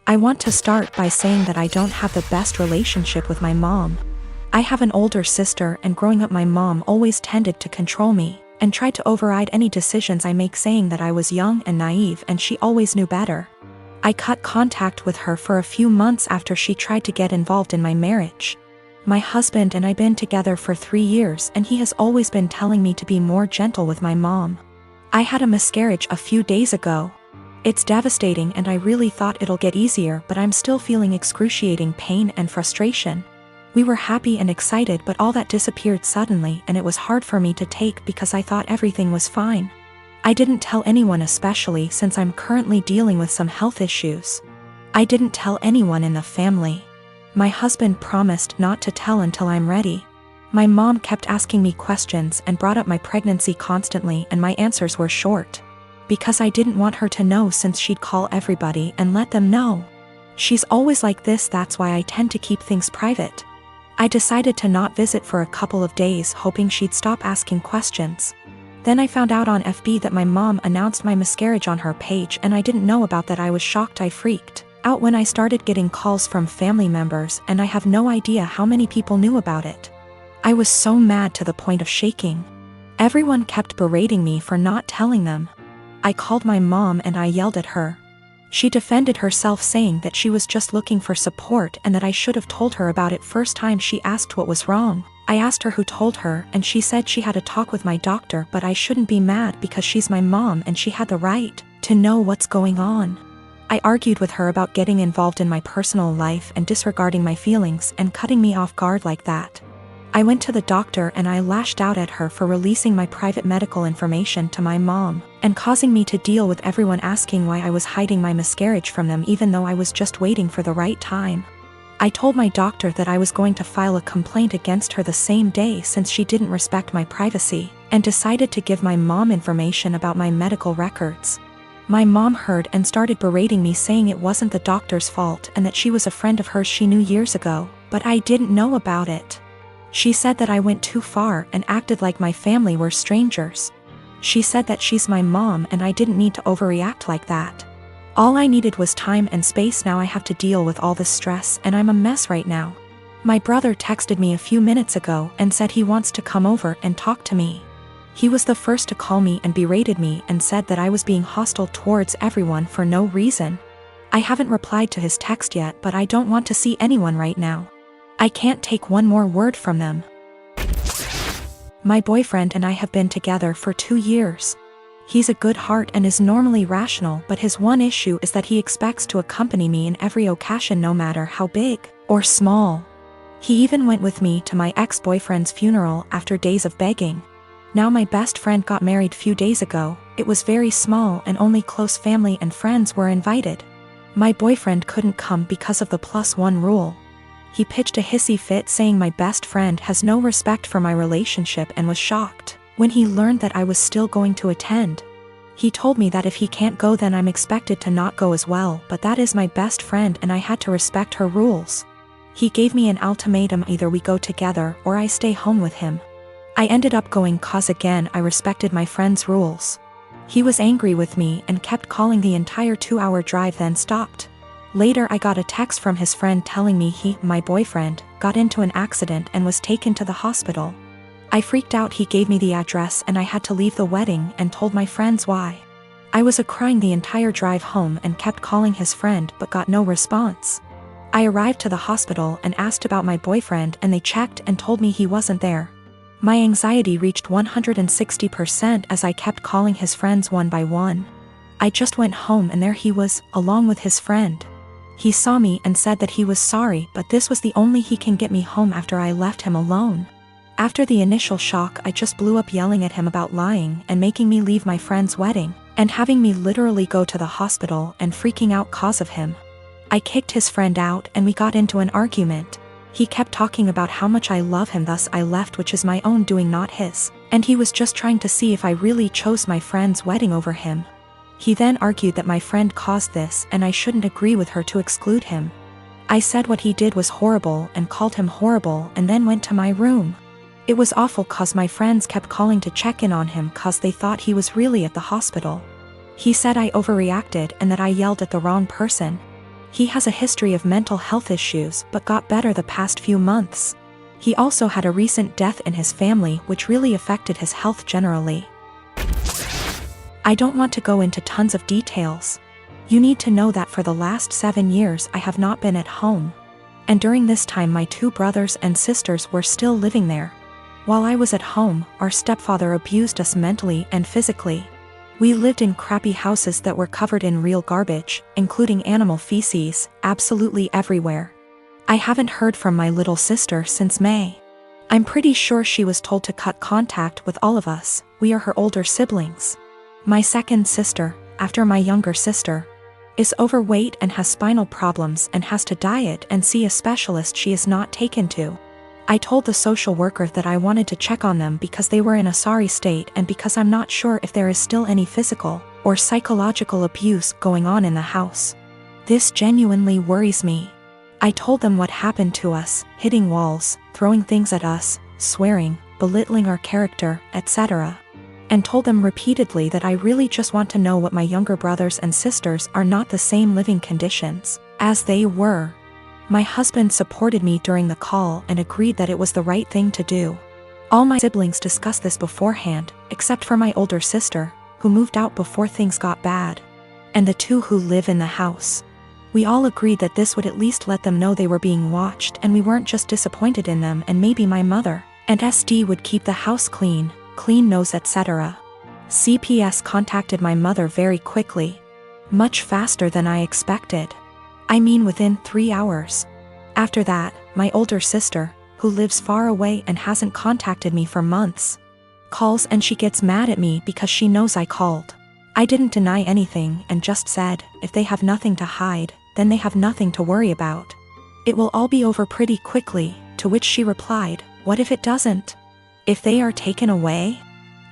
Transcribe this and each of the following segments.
I want to start by saying that I don't have the best relationship with my mom. I have an older sister, and growing up my mom always tended to control me and tried to override any decisions I make, saying that I was young and naive and she always knew better. I cut contact with her for a few months after she tried to get involved in my marriage. My husband and I have been together for 3 years, and he has always been telling me to be more gentle with my mom. I had a miscarriage a few days ago. It's devastating, and I really thought it'll get easier, but I'm still feeling excruciating pain and frustration. We were happy and excited, but all that disappeared suddenly, and it was hard for me to take because I thought everything was fine. I didn't tell anyone, especially since I'm currently dealing with some health issues. I didn't tell anyone in the family. My husband promised not to tell until I'm ready. My mom kept asking me questions and brought up my pregnancy constantly, and my answers were short. Because I didn't want her to know, since she'd call everybody and let them know. She's always like this, that's why I tend to keep things private. I decided to not visit for a couple of days, hoping she'd stop asking questions. Then I found out on FB that my mom announced my miscarriage on her page, and I didn't know about that. I was shocked. I freaked out when I started getting calls from family members, and I have no idea how many people knew about it. I was so mad to the point of shaking. Everyone kept berating me for not telling them. I called my mom and I yelled at her. She defended herself, saying that she was just looking for support and that I should have told her about it first time she asked what was wrong. I asked her who told her, and she said she had a talk with my doctor, but I shouldn't be mad because she's my mom and she had the right to know what's going on. I argued with her about getting involved in my personal life and disregarding my feelings and cutting me off guard like that. I went to the doctor and I lashed out at her for releasing my private medical information to my mom and causing me to deal with everyone asking why I was hiding my miscarriage from them, even though I was just waiting for the right time. I told my doctor that I was going to file a complaint against her the same day, since she didn't respect my privacy, and decided to give my mom information about my medical records. My mom heard and started berating me, saying it wasn't the doctor's fault and that she was a friend of hers she knew years ago, but I didn't know about it. She said that I went too far and acted like my family were strangers. She said that she's my mom and I didn't need to overreact like that. All I needed was time and space. Now I have to deal with all this stress, and I'm a mess right now. My brother texted me a few minutes ago and said he wants to come over and talk to me. He was the first to call me and berated me and said that I was being hostile towards everyone for no reason. I haven't replied to his text yet, but I don't want to see anyone right now. I can't take one more word from them. My boyfriend and I have been together for 2 years. He's a good heart and is normally rational, but his one issue is that he expects to accompany me in every occasion, no matter how big or small. He even went with me to my ex-boyfriend's funeral after days of begging. Now my best friend got married few days ago. It was very small and only close family and friends were invited. My boyfriend couldn't come because of the +1 rule. He pitched a hissy fit, saying my best friend has no respect for my relationship, and was shocked when he learned that I was still going to attend. He told me that if he can't go, then I'm expected to not go as well, but that is my best friend and I had to respect her rules. He gave me an ultimatum: either we go together or I stay home with him. I ended up going cause again I respected my friend's rules. He was angry with me and kept calling the entire 2-hour drive, then stopped. Later I got a text from his friend telling me my boyfriend, got into an accident and was taken to the hospital. I freaked out. He gave me the address and I had to leave the wedding and told my friends why. I was crying the entire drive home and kept calling his friend but got no response. I arrived to the hospital and asked about my boyfriend, and they checked and told me he wasn't there. My anxiety reached 160% as I kept calling his friends one by one. I just went home and there he was, along with his friend. He saw me and said that he was sorry, but this was the only he can get me home after I left him alone. After the initial shock, I just blew up yelling at him about lying and making me leave my friend's wedding, and having me literally go to the hospital and freaking out cause of him. I kicked his friend out and we got into an argument. He kept talking about how much I love him, thus I left, which is my own doing, not his, and he was just trying to see if I really chose my friend's wedding over him. He then argued that my friend caused this and I shouldn't agree with her to exclude him. I said what he did was horrible and called him horrible, and then went to my room. It was awful cause my friends kept calling to check in on him cause they thought he was really at the hospital. He said I overreacted and that I yelled at the wrong person. He has a history of mental health issues but got better the past few months. He also had a recent death in his family which really affected his health generally. I don't want to go into tons of details. You need to know that for the last 7 years I have not been at home. And during this time my 2 brothers and sisters were still living there. While I was at home, our stepfather abused us mentally and physically. We lived in crappy houses that were covered in real garbage, including animal feces, absolutely everywhere. I haven't heard from my little sister since May. I'm pretty sure she was told to cut contact with all of us. We are her older siblings. My second sister, after my younger sister, is overweight and has spinal problems and has to diet and see a specialist she is not taken to. I told the social worker that I wanted to check on them because they were in a sorry state and because I'm not sure if there is still any physical or psychological abuse going on in the house. This genuinely worries me. I told them what happened to us, hitting walls, throwing things at us, swearing, belittling our character, etc. And told them repeatedly that I really just want to know what my younger brothers and sisters are not the same living conditions as they were. My husband supported me during the call and agreed that it was the right thing to do. All my siblings discussed this beforehand, except for my older sister, who moved out before things got bad, and the 2 who live in the house. We all agreed that this would at least let them know they were being watched and we weren't just disappointed in them, and maybe my mother and SD would keep the house clean nose, etc. CPS contacted my mother very quickly. Much faster than I expected. I mean within 3 hours. After that, my older sister, who lives far away and hasn't contacted me for months, calls and she gets mad at me because she knows I called. I didn't deny anything and just said, if they have nothing to hide, then they have nothing to worry about. It will all be over pretty quickly, to which she replied, what if it doesn't? If they are taken away?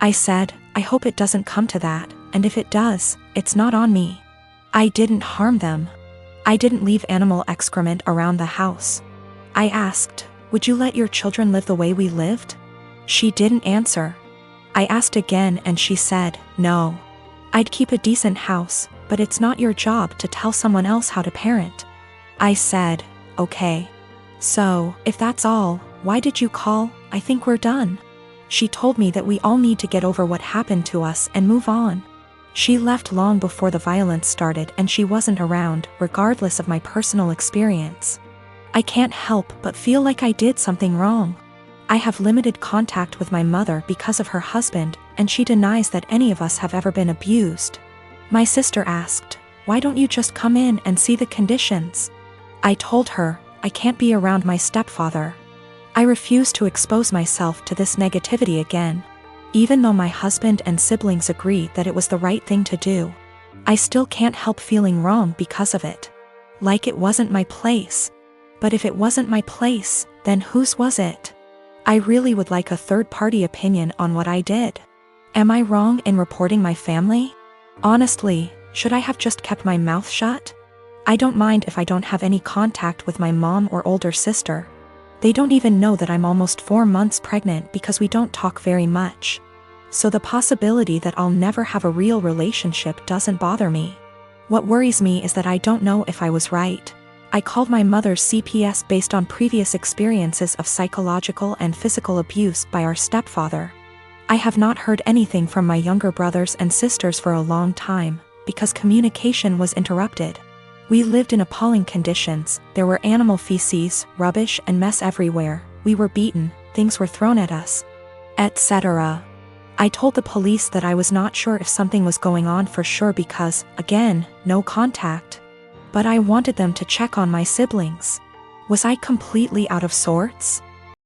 I said, I hope it doesn't come to that, and if it does, it's not on me. I didn't harm them. I didn't leave animal excrement around the house. I asked, would you let your children live the way we lived? She didn't answer. I asked again and she said, no. I'd keep a decent house, but it's not your job to tell someone else how to parent. I said, okay. So, if that's all, why did you call? I think we're done. She told me that we all need to get over what happened to us and move on. She left long before the violence started and she wasn't around, regardless of my personal experience. I can't help but feel like I did something wrong. I have limited contact with my mother because of her husband, and she denies that any of us have ever been abused. My sister asked, why don't you just come in and see the conditions? I told her, I can't be around my stepfather. I refuse to expose myself to this negativity again. Even though my husband and siblings agree that it was the right thing to do, I still can't help feeling wrong because of it. Like it wasn't my place. But if it wasn't my place, then whose was it? I really would like a third-party opinion on what I did. Am I wrong in reporting my family? Honestly, should I have just kept my mouth shut? I don't mind if I don't have any contact with my mom or older sister. They don't even know that I'm almost 4 months pregnant because we don't talk very much. So the possibility that I'll never have a real relationship doesn't bother me. What worries me is that I don't know if I was right. I called my mother's CPS based on previous experiences of psychological and physical abuse by our stepfather. I have not heard anything from my younger brothers and sisters for a long time, because communication was interrupted. We lived in appalling conditions. There were animal feces, rubbish and mess everywhere. We were beaten, things were thrown at us, etc. I told the police that I was not sure if something was going on for sure because, again, no contact. But I wanted them to check on my siblings. Was I completely out of sorts?